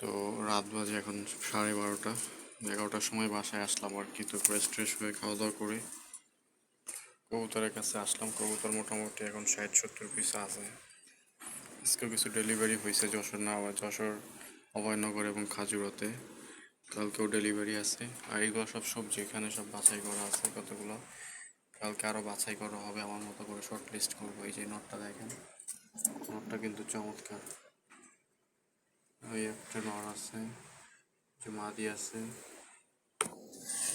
তো রাত বাজে এখন 12:30, 11টার সময় বাসায় আসলাম আর কি। তো ফ্রেশ ট্রেশ হয়ে খাওয়া দাওয়া করে কবুতরের কাছে আসলাম। কবুতর মোটামুটি এখন 60-70 পিস আছে। আজকেও কিছু ডেলিভারি হয়েছে যশোর অভয়নগর এবং খাজুরাতে। কালকেও ডেলিভারি আছে। আর এইগুলো সব সবজি এখানে সব বাছাই করা আছে কতগুলো। কালকে আরও বাছাই করা হবে, আমার মতো করে শর্ট লিস্ট করবো। এই যে নটটা দেখেন, নটটা কিন্তু চমৎকার। ওই একটা নর আছে, যে মাদি আছে।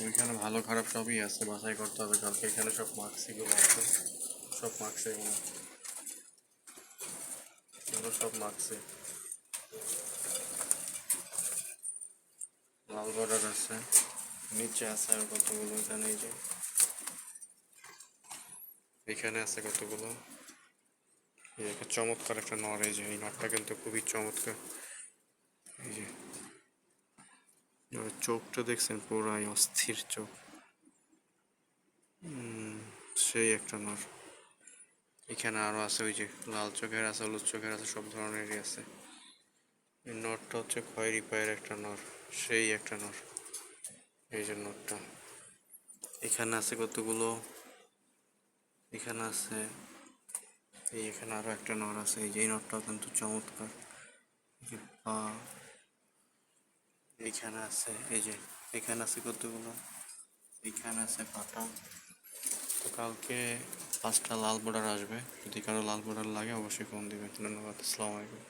ওইখানে ভালো খারাপ সবই আছে, বাছাই করতে হবে কালকে। এখানে সব মাক্সিগুলো আছে, সব মাক্সি এগুলো সব মাক্সি। লাল বর্ডার আছে, নিচে আছে আর কতগুলো। এখানে এই যে এখানে আছে কতগুলো। এই একটা চমৎকার একটা নর, এই যে এই নরটা কিন্তু খুবই চমৎকার। এই যে ওর চোখটা দেখছেন, পুরাই অস্থির চোখ। সেই একটা নর। এখানে আরো আছে, ওই যে লাল চোখের আছে, হলুদ চোখের আছে, সব ধরনেরই আছে। এই নরটা হচ্ছে খয়েরি পায়ের একটা নর, সেই একটা নর। এই যে নরটা এখানে আছে কতগুলো। এখানে আছে, এই এখানে আরো একটা নর আছে। এই যে এই নরটাও কিন্তু চমৎকার। এই যে পা, এইখানে আছে, এই যে এখানে আছে কতগুলো। এখানে আছে পাটা। তো কালকে 5টা লাল বর্ডার আসবে, যদি কারো লাল বর্ডার লাগে অবশ্যই ফোন দিবেন। ধন্যবাদ, আসসালামু আলাইকুম।